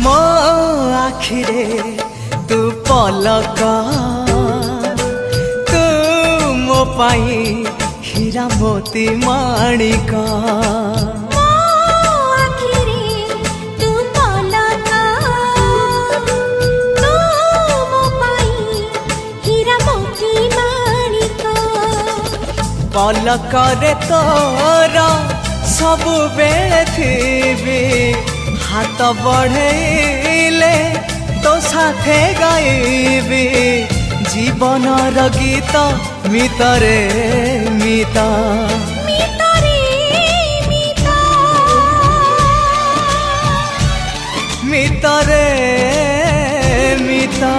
मो आखिरे तू पलक तू मो पाई हीरा मोती माणिक पलकरे तोर सबु बेले थी हाथ बढ़ेले तो साथे गाइबी जीवन गीत मितरे मिता मितरे मिता